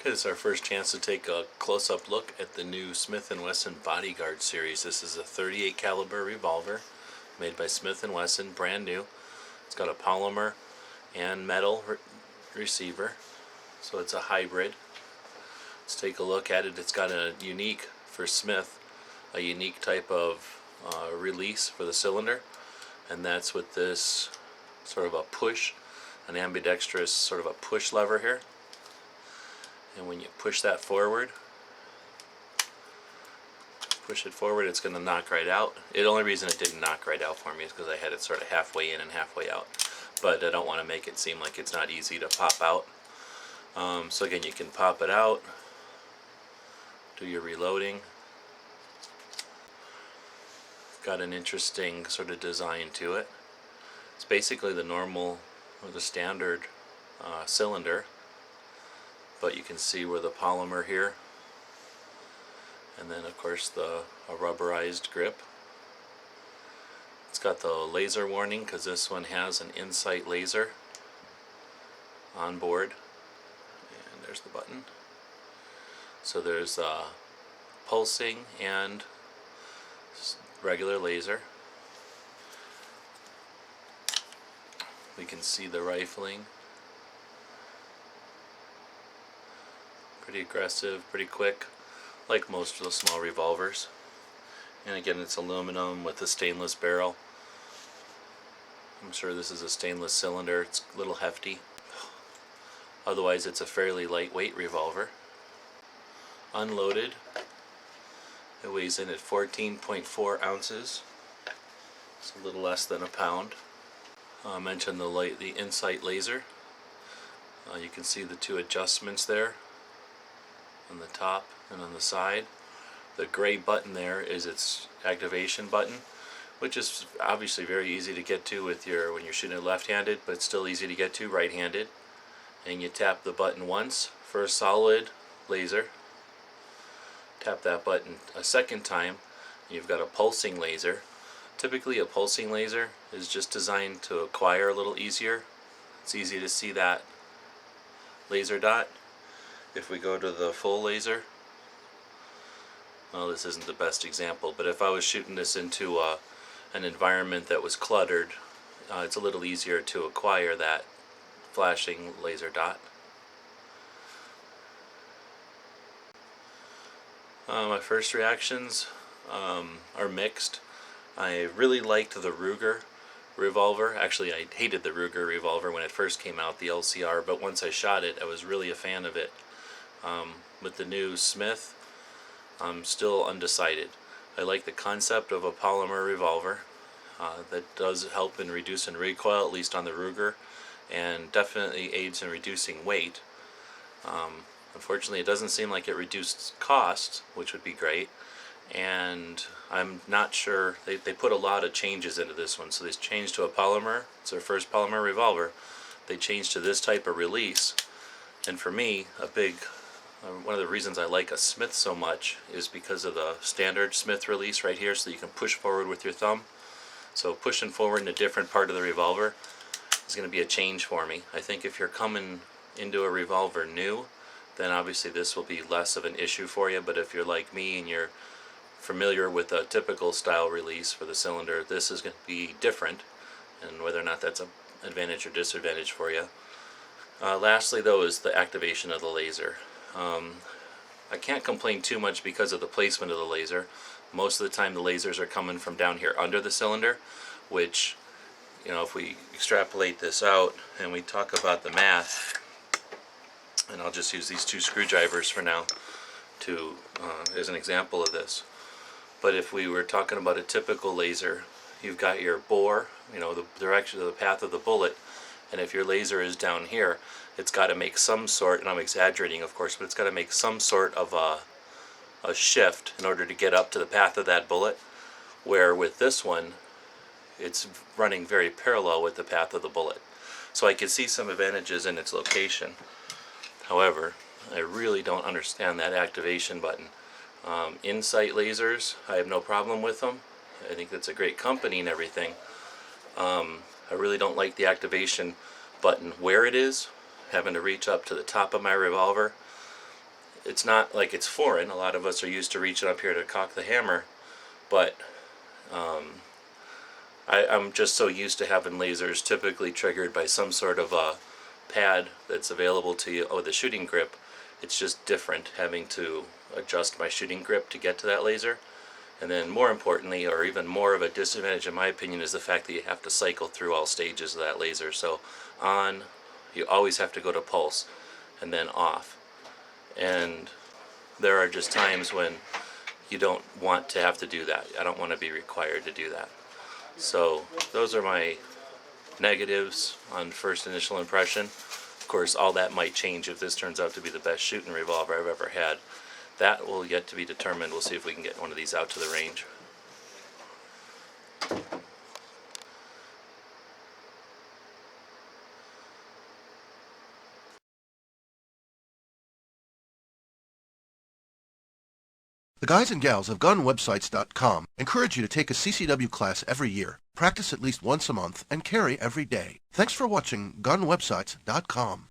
It's our first chance to take a close-up look at the new Smith Wesson Bodyguard series. This is a 38 caliber revolver made by Smith Wesson, brand new. It's got a polymer and metal receiver, so it's a hybrid. Let's take a look at it. It's got a unique, for Smith, a unique type of release for the cylinder, and that's with this sort of a push, an ambidextrous sort of a push lever here. And when you push that forward, push it forward, it's going to knock right out. The only reason it didn't knock right out for me is because I had it sort of halfway in and halfway out. But I don't want to make it seem like it's not easy to pop out. So again, you can pop it out, do your reloading. Got an interesting sort of design to it. It's basically the normal or the standard cylinder, but you can see where the polymer here, and then of course a rubberized grip. It's got the laser warning because this one has an insight laser on board, and there's the button. So there's pulsing and regular laser. We can see the rifling. Pretty aggressive, pretty quick, like most of the small revolvers. And again, it's aluminum with a stainless barrel. I'm sure this is a stainless cylinder. It's a little hefty. Otherwise, it's a fairly lightweight revolver. Unloaded, it weighs in at 14.4 ounces. It's a little less than a pound. I mentioned the insight laser. You can see the two adjustments there on the top and on the side. The gray button there is its activation button, which is obviously very easy to get to with when you're shooting left-handed, but it's still easy to get to right-handed. And you tap the button once for a solid laser. Tap that button a second time, you've got a pulsing laser. Typically a pulsing laser is just designed to acquire a little easier. It's easy to see that laser dot. If we go to the full laser, well, this isn't the best example, but if I was shooting this into an environment that was cluttered, it's a little easier to acquire that flashing laser dot. My first reactions are mixed. I really liked the Ruger revolver. Actually, I hated the Ruger revolver when it first came out, the LCR, but once I shot it, I was really a fan of it. With the new Smith, I'm still undecided. I like the concept of a polymer revolver. That does help in reducing recoil, at least on the Ruger, and definitely aids in reducing weight. Unfortunately, it doesn't seem like it reduced cost, which would be great, and I'm not sure. They put a lot of changes into this one. So they changed to a polymer. It's their first polymer revolver. They changed to this type of release, and for me, one of the reasons I like a Smith so much is because of the standard Smith release right here, so you can push forward with your thumb. So pushing forward in a different part of the revolver is going to be a change for me. I think if you're coming into a revolver new, then obviously this will be less of an issue for you. But if you're like me and you're familiar with a typical style release for the cylinder, this is going to be different, and whether or not that's an advantage or disadvantage for you. Lastly, though, is the activation of the laser. I can't complain too much because of the placement of the laser. Most of the time the lasers are coming from down here under the cylinder, which, if we extrapolate this out and we talk about the math, and I'll just use these two screwdrivers for now as an example of this. But if we were talking about a typical laser, you've got your bore, the direction of the path of the bullet, and if your laser is down here, it's got to make some sort, and I'm exaggerating of course, but it's got to make some sort of a shift in order to get up to the path of that bullet, where with this one, it's running very parallel with the path of the bullet. So I can see some advantages in its location. However, I really don't understand that activation button. Insight lasers, I have no problem with them. I think that's a great company and everything. I really don't like the activation button where it is, having to reach up to the top of my revolver. it's not like it's foreign. A lot of us are used to reaching up here to cock the hammer, but I'm just so used to having lasers typically triggered by some sort of a pad that's available to you with a shooting grip. It's just different having to adjust my shooting grip to get to that laser. And then more importantly, or even more of a disadvantage in my opinion, is the fact that you have to cycle through all stages of that laser. So on, you always have to go to pulse, and then off. And there are just times when you don't want to have to do that. I don't want to be required to do that. So those are my negatives on first initial impression. Of course, all that might change if this turns out to be the best shooting revolver I've ever had. That will yet to be determined. We'll see if we can get one of these out to the range. The guys and gals of GunWebsites.com encourage you to take a CCW class every year, practice at least once a month, and carry every day. Thanks for watching GunWebsites.com.